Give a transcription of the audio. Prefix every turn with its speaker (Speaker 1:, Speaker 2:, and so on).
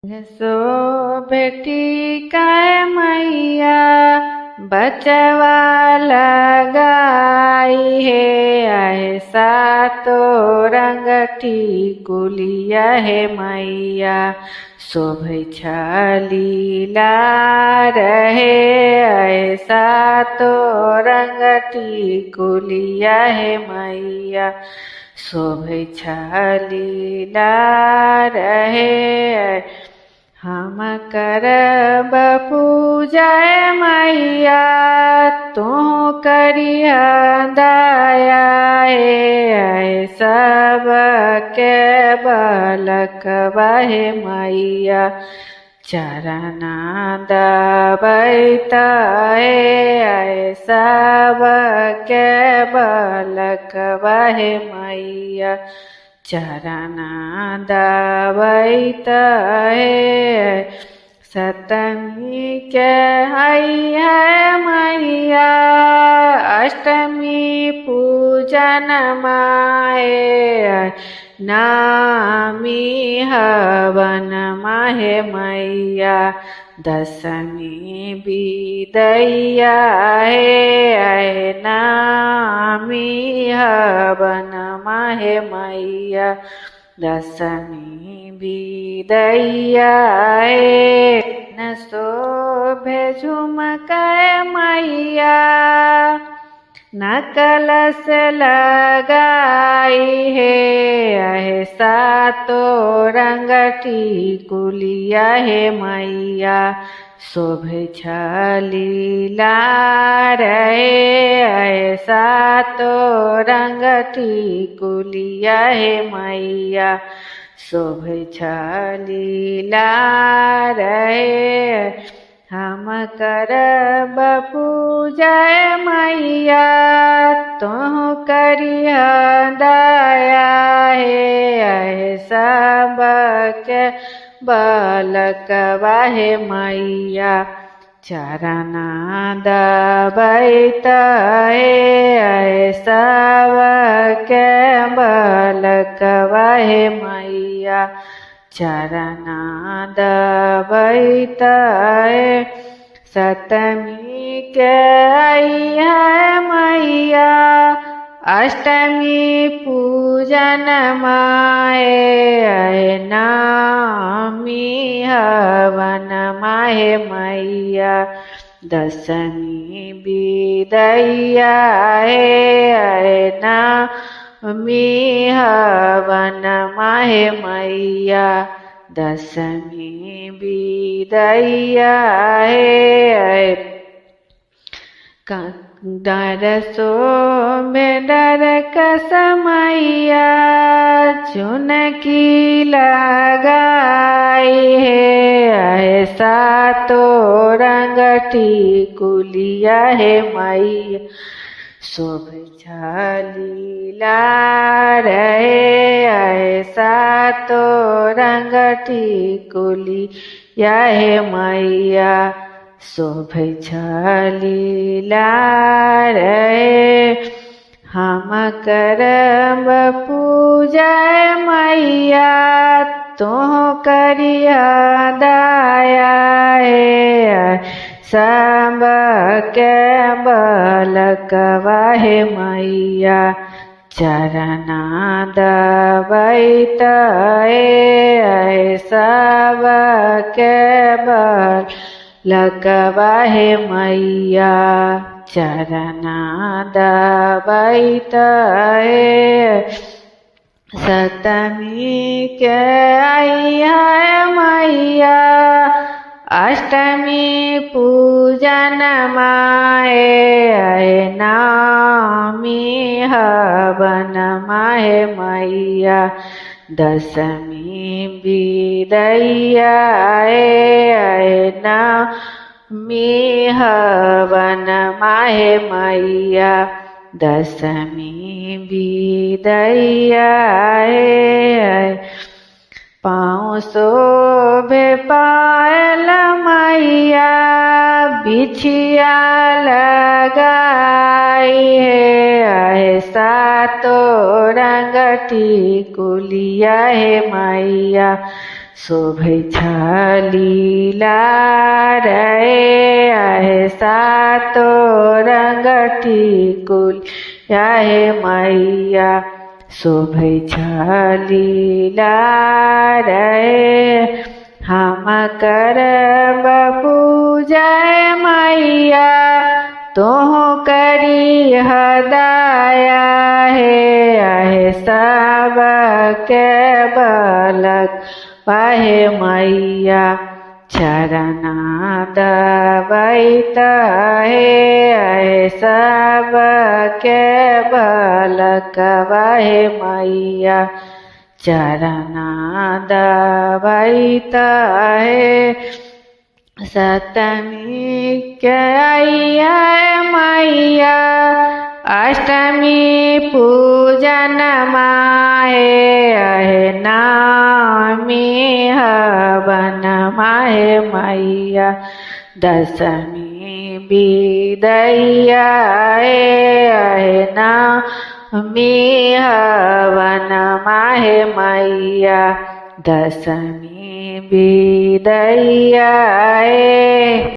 Speaker 1: सो बेटी काय मैया बचवा लगाई है। ऐसा तो रंग टिकुलिया है मैया शोभै लीला रहे। ऐसा तो रंग टिकुलिया है मैया शोभै लीला रहे। हम करब पूजा मैया तू करिया दया है। सब के बलकवा है मैया चरना दबैत है। सब के बलकवा है मैया चरना दबैत है। सप्तमी के आई है मैया अष्टमी पूजन माहे। नामी हवन माहे मैया दशमी बिदैया है। नामी हवन माहे मैया दशमी बिदैया है। न शोभे झुमका मैया न कलश लगाई है। सातो रंग टिकुलिया है मैया शोभै लीला रहे। सातो रंग टिकुलिया है मैया शोभै लीला रहे। हम करब पूजा मैया तू करिया दया है। सब के बलकवा है मैया चरना दबैत है। सब के बलकवा है मैया चरना दबैत है। सप्तमी के आई है मैया अष्टमी पूजन माहे। नामी हवन माहे मैया दशमी बिदैया है। नामी हवन माहे मैया दशमी बिदैया है। डरसो में डर कसमैया चुनकी लगाई है। सातो रंग टिकुलिया है मैया शोभै लीला रहे। सातो रंग टिकुलिया है मैया शोभै लीला रहे। हम करब पूजा मैया तू करिया दया है। सब के बलकवा है मैया चरना दबैत है। सब के बलकवा है मैया चरना दबैत है। सप्तमी के आई है मैया अष्टमी पूजन माहे। नामी हवन माहे मैया दशमी बिदैया है। नामी हवन माहे मैया दशमी बिदैया है। पाँव शोभे पायल मैया बिछिया लगाई है। सातो रंग टिकुलिया है मैया शोभै छ लीला रे आहे सातो रंग टिकुल हे मैया शोभै छ लीला रे हम करब पूजा मैया तोहू करी हदाया हे सबके बलक वाहे मैया चरना दबैत हे सबके बलक वाहे मैया चरना दबैत हे सप्तमी के आइया मैया अष्टमी पूजन माहे नामी हवन माहे मैया दशमी विदैया नामी हवन माहे मैया दशमी विदैया